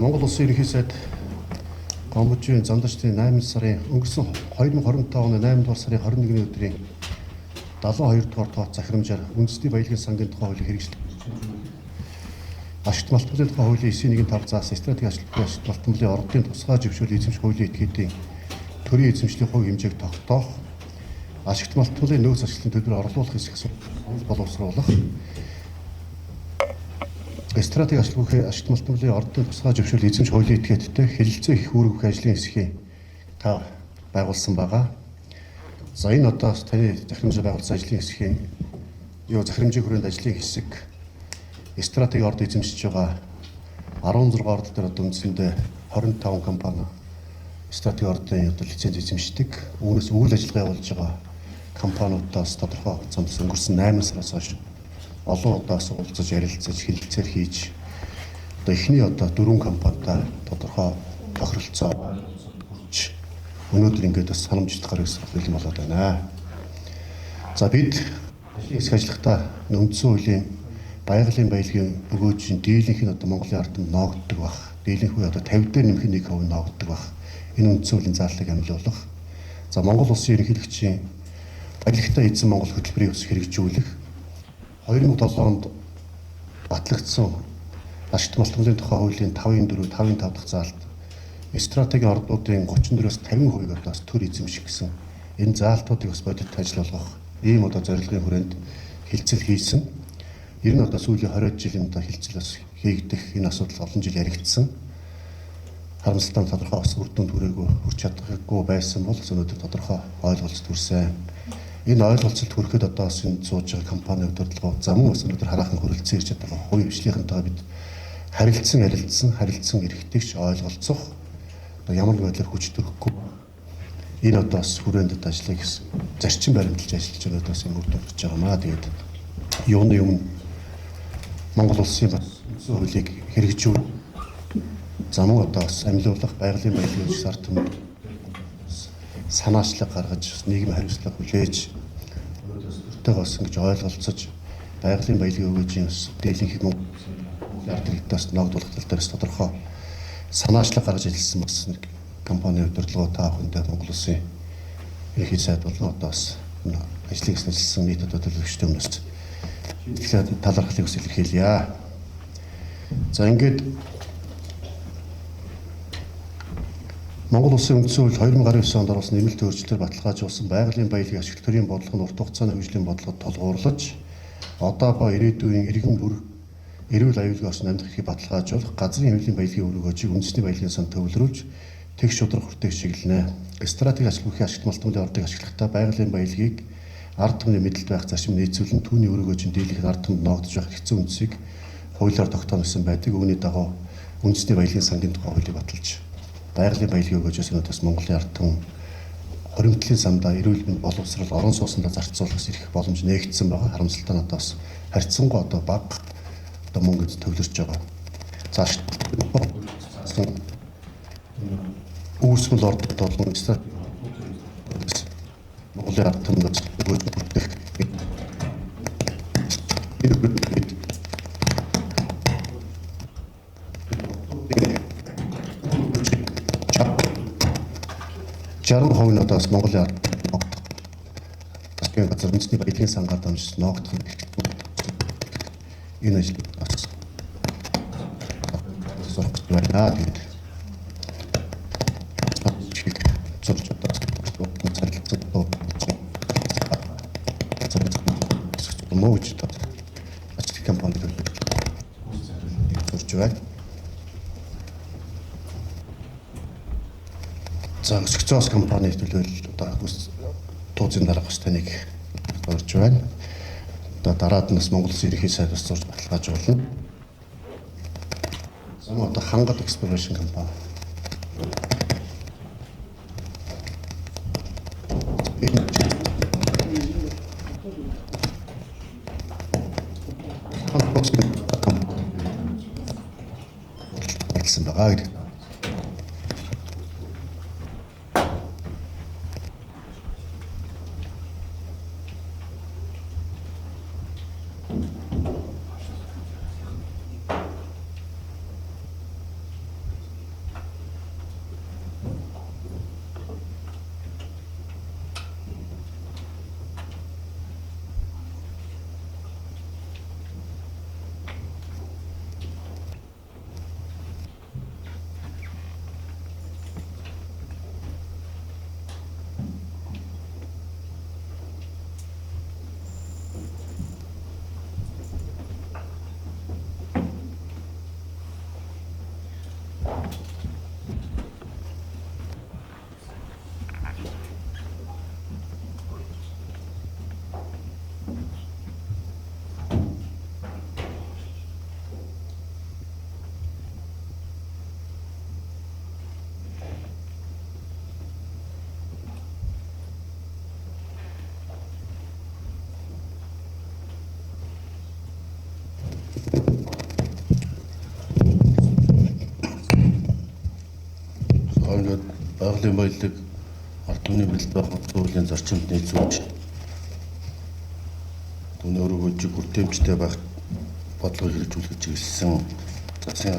Монгол Улсын ерөнхий сайд Гомбочийн Замдагчдын 8 сарын өнгөрсөн 2025 оны 8 дугаар сарын 21-ний өдрийн 72 дугаар тооц захирамжаар үндэсний баялагын сангийн тухай хуулийг хэрэгжүүлж ашигт малтмын тухай хуулийн 9.1.5 заасан стратеги ашигт малтмын ордын тусгай зөвшөөрөл эзэмших хуулийн этгээдийн төрийн эзэмшлийн хувь хэмжээг тогтоох, ашигт малтмын нөөц ашиглалтын төлбөр орлуулах хэсэг боловсруулах, стратеги ашигт малтмын ордын тусгай зөвшөөрөл эзэмших хуулийн этгээдтэй хэлэлцээ их үүрэг ажлын хэсгийг байгуулсан байгаа. За энэ одоо таны захирамжаар байгуулсан ажлын хэсгийн захирамжийн хүрээнд ажлын хэсэг стратеги орд эзэмшиж байгаа 16 орд дээр одоо үндсэндээ 25 компани стратеги ордын лиценз эзэмшдэг. Үүнээс үйл ажиллагаа явуулж байгаа компаниудаас тодорхой хугацаанд өнгөрсөн 8 сараас хойш олон удаас уулзаж ярилцаж хэлэлцээр хийж одоо эхний 4 компанитай тодорхой тохиролцоо өнөөдөр ингээд бас санамжлах гаргасан бэлэн болоод байна. За бид ажлын хэсэг ажиллахдаа үндсэн хуулийн байгалийн баялагын өгөөжийн дийлэнх нь Монголын арданд ноогддог баг. Дийлэнх үе 50 дээр нэмэх 1% ноогддог баг. Энэ үндсэн хуулийн зааллыг амжилуулах. За Монгол Улсын ерөнхийлөгчийн баялагтай эзэн Монгол хөтөлбөрийн өсөх хэрэгжүүлэх 2007 онд батлагдсан ашигт малтмын тухай хуулийн 5.4, 5.5 дахь заалт стратеги ордуудын 34-өөс 50% одоос төр эзэмших гэсэн энэ заалтуудыг бас бодит ажил болгох ийм зорилгын хүрээнд хилцэл хийсэн. Ер нь сүүлийн 20 жилийн хилцэл бас хийгдэх энэ асуудал олон жил яригдсан. Харамсалтай тодорхой бас үр дүнд хүрч чадахгүй байсан бол өнөөдөр тодорхой ойлголцод хүрсэн. Энэ ойлголцолд хүрэхэд бас энэ сууж байгаа компани удирдлага зам бас өнөөдөр хараахан хөрөлцөн ирж байгаа хувийн хвшлийнхэнтэй бид харилцсан эрхтэйгч ойлголцох ямар нэг байдлаар хүч төрөхгүй энэ бас хүрээнд ажлыг зарчим баримталж ажиллаж байгаа бас юм үр дүнд хүрч байгаамаа. Тэгээд юуны өмнө Монгол Улсын үндсэн хуулийг хэрэгжүүл замун бас амжилуулах байгалийн баялагын сар түмэнд санаачлаг гаргаж нийгмийн хариуцлага хүлээж өөртөө бас ингэж ойлголцож байгалийн баялагын өгөөжийн дийлэнх ардтаас ногдуулах тал дээр тодорхой санаачлаг гаргаж ирсэн бас нэг компани удирдлагууд та бүхэндээ Монгол Улсын ерөнхий сайд болон бас ажлыг ажилласан нийт төлөвлөгчтэй хүмүүст тэгэхээр талархлыг бас илэрхийлье. За ингээд Монгол Улсын үндсэн хууль 2019 онд оруулсан нэмэлт өөрчлөлтөөр баталгаажуулсан байгалийн баялагын ашигт төрийн бодлого нь урт хугацааны хөгжлийн бодлогод тулгуурлаж одоо ба ирээдүйн иргэн бүр эрүүл аюулгүй орчин амьдрах эрхийг баталгаажуулах газрын хэмжээний баялагын өргөөжийг үндэсний баялагын сан төвлөрүүлж тэгш шудраг хүртээх чиглэнэ. Стратеги ашиглахын ашигт малтмын ордыг ашиглахдаа байгалийн баялагийг ард түмний мэдэлд байх зарчим нийцүүлэн түүний өргөөжийн дийлэнх ард түмэнд ногдож байх хэцүү үндсийг хуулиар тогтоосон байдаг. Үүний дагуу үндэсний баялагын сангийн тухай хуулийг баталж байгалийн баялагын өгөөжөөс өнөөдрөөс Монголын ард түмэн хоримтлын самдаа эрүүл мэнд боловсрол орон сууцндаа зарцуулах эрх боломж нээгдсэн байгаа. Харамсалтай нь бас харьцангуй бага мөнгө төвлөрч байгаа. Зааш үүсгэл ордод болон Монголын ард түмэнд өгөөж бүрдэх Жаргал хувийн бас Монголын ард бас газар үндэсний баялагын сангаар дамжиж ногдох энэ ажил бас сурах гэж байна. За өсгцөөс компани төлөөлөл тууцын дарга бас таныг урьж байна. Дараад нь Монгол Улсын ерөнхий сайд бас зурж баталгаажуулна. За хангад exploration компани. Хэлсэн байгаа гэдэг. Ингээд байгалийн баялаг ард түмний бэлтгэл хөтөлбөрийн зарчимд нийцүүлж түүний өргөжиг хүртээмжтэй байх бодлогыг хэрэгжүүлэх чиглэсэн засгийн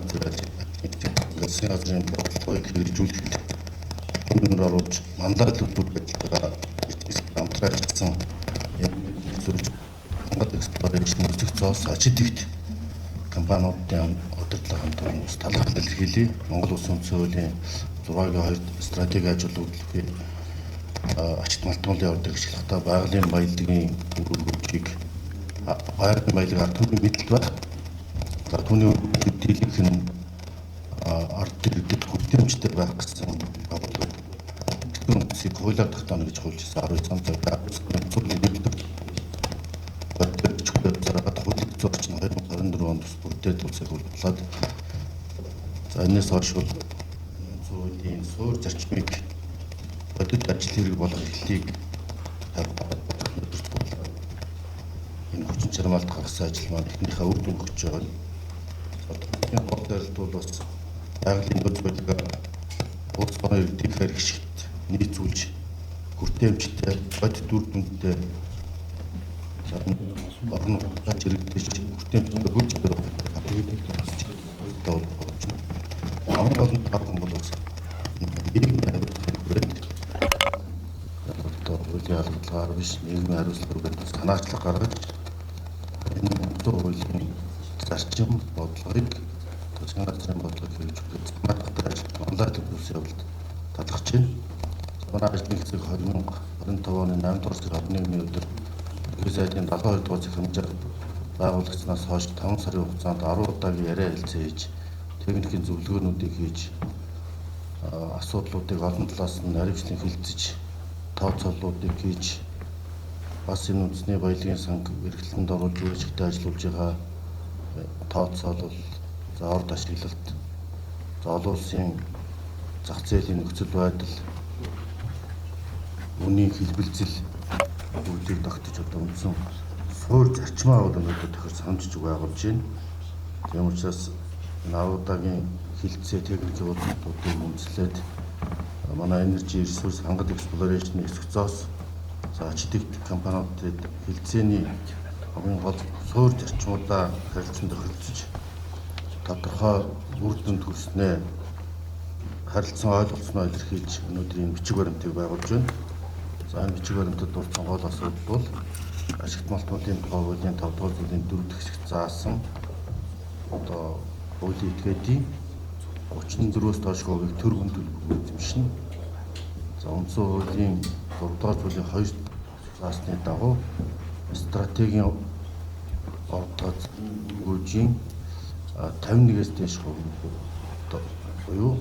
газрын бодлогыг хэрэгжүүлэхэд өнөр оруулж манлайлалууд байдлаараа хамтран ажилласан зөвлөж хангад эксплорашн нөхцөх цоос ажид ихт компаниудын удирдлага хамтран ус талхал илэрхийлээ. Монгол Улсын үндсэн хуулийн 6-гийн 2 стратеги ажил үйлдвэрлэлийн ачт малтмуулын явдлыг ашиглахдаа байгалийн баялагын өргөжийг байгалийн баялаг ард түмний мэдэлд байх. За түүний дийлэнх нь ард иргэдэд хүртээмжтэй байх гэсэн бодлого үндсийг хуулиар тогтооно гэж хуульчсан 12 цам цаг зүйлийг нэгдэх бодолчтой хуулийн зөрчин 2024 онд бүрдээд үсэг болоод за энэс хойш бол суулийн суур зарчмыг бодит ажил хэрэг болох эхлэлийг энэ хүчин чармаалт гаргасан ажил маань эхнийхээ үр дүн өгч байгаа. Энэ бодлолд бол бас байгалийн нөхцөл байдлаа улс орны иргэдийн хэрэгшигт нийцүүлж хүртээмжтэй бодит үр дүнтэй орон нутгад иргэдэж хүртээмжтэй хөлж байгаа. Амын олон тааван бол бас нийгмийн хариуцлагыг хуулийн албагаар биш нийгмийн хариуцлагыг санаачлах гаргаж энэ хуулийн зарчим бодлогыг засгийн газрын бодлогыг хэрэгжүүлэх санаатай ажил онлайн төлөвлөсөн явалд талхаж байна. Манай ажлын хэсэг 2025 оны 8 дугаар сарын 11-ний өдөр Иргэн сайдын 72 дугаар захирамжаар байгуулагдсанаас хойш 5 сарын хугацаанд 10 удаагийн яриа хэлцээ хийж техникийн зөвлөгөөнүүдийг хийж асуудлуудыг олон талаас нь наривчлан хилцэж тооцооллуудыг хийж бас энэ үндэсний баялагын санг эрхлэлтэнд оруулж үржигтэй ажиллуулж байгаа тооцоолол за орд ашиглалт за олон улсын зах зээлийн нөхцөл байдал үнийн хэлбэлзэл бүгдийг тогтож одоо үндсэн суур зарчмаа бол өнөөдөр дахиж санамжиж байгуулж байна. Тийм учраас энэ 10 удаагийн хилцээ техникийн уулзалтуудыг үндэслээд манай Energy Resource хангад Exploration эсвцоос за ачдэгт компаниудад хилцээний хамгийн гол суур зарчмуудаа харилцан тохиролцож тодорхой үр дүнд хүрснээ харилцан ойлголцсноо илэрхийлж өнөөдрийн бичиг баримтыг байгуулж байна. За энэ бичиг баримтад дурдсан гол асуудал бол ашигт малтмуулын тухай хуулийн 5 дугаар зүйлийн 4 дэх хэсэгт заасан одоо хуулийн этгээдийн 34-өөс доош хувийг төр хүндлэлгүй эзэмшнэ. За үндсэн хуулийн 3 дугаар зүйлийн 2 заасны дагуу стратегийн ордгоц гүйжийн 51-ээс дээш хувийг буюу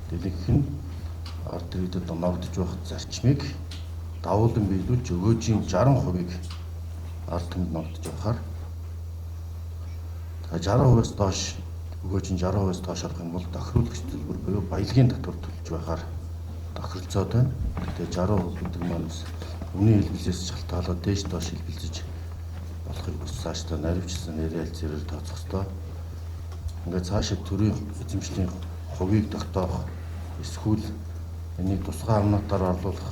дэлгэх нь ард иргэдэд оногдож байх зарчмыг давуулан биелүүлж өгөөжийн 60%-ийг ард түмэнд ногдож байхаар 60%-аас доош өгөөжийн 60%-аас доош арах юм бол тохируулагч төлбөр буюу баялагын татвар төлж байхаар тохиролцоод байна. Тэгээд 60% гэдэг маань үнийн хэлбэлзээс шалтгаалаад дээш доош хэлбэлзэж болохыг бас цаашдаа наривчлсан яриа хэлцээрээр тооцох ёстой. Ингээд цаашаа төрийн эзэмшлийн хувийг тогтоох эсвэл энийг тусгай амнуудаар орлуулах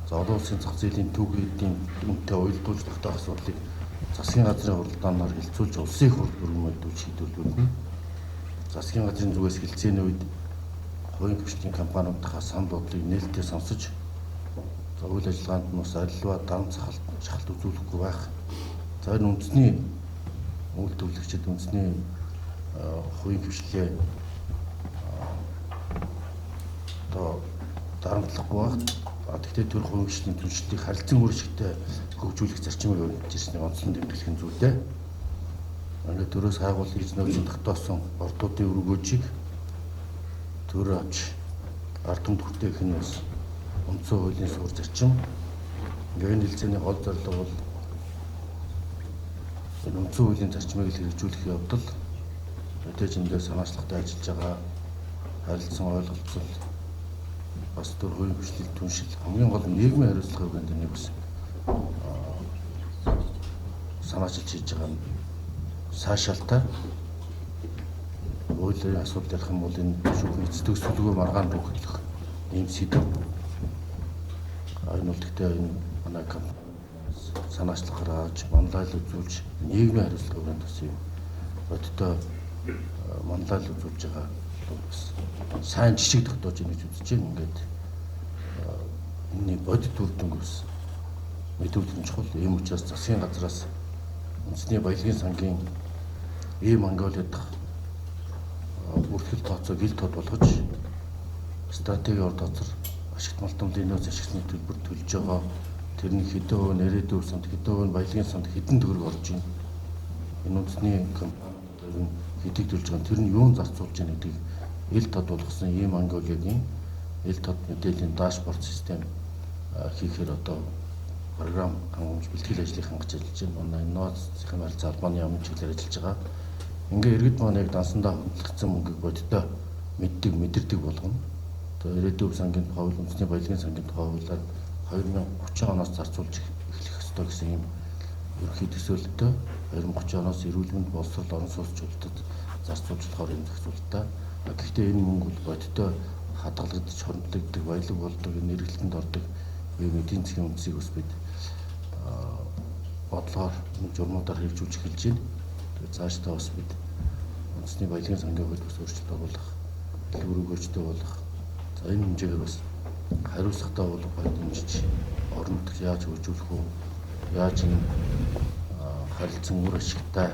за олон улсын зах зээлийн түүхийдийн үнэтэй уялдуулж тогтоох асуудлыг засгийн газрын хуралдаанаар хилцүүлж улсын их хурдмөдүүд шийдвэрлүүлнэ. Засгийн газрын зүгээс хилцээний үед хувийн хвшлийн компаниудынхаа санал бодлыг нээлттэй сонсож за үйл ажиллагаанд нь бас аливаа дарамт шахалт үзүүлэхгүй байх. За энэ үндэсний үйлдвэрлэгчид үндэсний хувийн хвшлээ одоо дарамтлахгүй байх. Тэгэхдээ төр хувийн хвшлийн түншлэлийг харилцан үржигтэй хөгжүүлэх зарчмыг өргөж ирснийг онцлон тэмдэглэх нь зүйтэй. Ингээд төрөөс хайгуул хийж нөөцөнд тогтоосон ордуудын өргөөжийг төр авч ард түмэнд хүртээх нь бас үндсэн хуулийн суурь зарчим. Ингээд энэ хэлцээний гол зорилго бол энэ үндсэн хуулийн зарчмыг л хэрэгжүүлэх явдал мэдээж эндээ санаачлагтай ажиллаж байгаа харилцан ойлголцол бас төр хувийн хүчлэл түншил хамгийн гол нийгмийн хариуцлагыг энд бас санаачилж хийж байгаа нь сайшаалтай хуулийн асуудал ярих юм бол энэ шүүхийн эцэстэг сүлгөө маргаан руу хөтлөх ийм сэдв. Энэ бол гэхдээ энэ манай санаачлагаараа авч манлайл үзүүлж нийгмийн хариуцлагыг бас юм бодтой манлайл үзүүлж байгаа бас сайн жишг тогтоож ийн гэж үзэж байна. Ингээд энэний бодит үр дүнг бас мэдүүлэх чухал. Ийм учраас засгийн газраас үндэсний баялагын сангийн Монголиад бүртгэл тооцоог ил тод болгож стратегийн ор доцор ашигт малтмлын нөөц ашигласны төлбөр төлж байгаа. Тэрний хэдэн хувь нэрээдүйн санд, хэдэн хувь баялагын санд хэдэн төгрөг орж ийн. Энэ үндэсний компаниуд хэдийг төлж байгаа. Тэр нь юун зарцуулж байгаа гэдгийг ил тод болгосон Монголиагийн ил тод мэдээллийн дашборд систем хийхээр одоо програм хангамж бэлтгэл ажлыг хангаж ажиллаж байна. Манай инновацийн харилцаа албаны яамны чиглэлээр ажиллаж байгаа. Ингээ иргэд маань яг дансандаа хөндлөгдсөн мөнгөийг бодиттой мэдэрдэг болгоно. Одоо ирээдүйн сангийн тухай хууль, үндэсний баялагын сангийн тухай хуулиар 2030 оноос зарцуулж эхлэх ёстой гэсэн юм ерөнхий төсөөлөлтөй 2030 оноос эрүүл мэнд боловсрол орон сууцчлалд зарцуулж болохоор энэ зохицуулалтаа. Гэхдээ энэ мөнгө бол бодиттой хадгалагдаж хоригддог, баялаг болдог, нэргэлтэнд ордог ийм эдийн засгийн үндсийг бас бид бодлогоор журмуудаар хэрэгжүүлж эхэлж байна. Тэгээд цаашдаа бас бид үндэсний баялагын сангийн хувьд бас өөрчлөлт оруулах, дэлгүүр өгөөжтэй болох. За энэ хэмжээгээр бас хариуцлагатай болох байд хэмжиж орон нутагт яаж хөгжүүлэх вэ? Яаж энэ харилцан үр ашигтай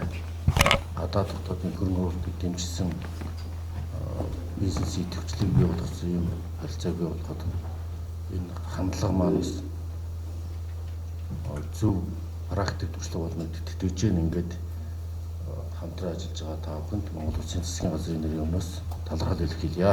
гадаад дотоодын хөрөнгө оруулалтыг дэмжсэн бизнес идэвхжлийг бий болгосон юм харилцааг бий болгоход энэ хандлага маань зөв практик туршлага болно гэдэгт итгэж байна. Ингээд хамтран ажиллаж байгаа та бүхэнд Монгол Улсын засгийн газрын нэрийн өмнөөс талархал илэрхийлье.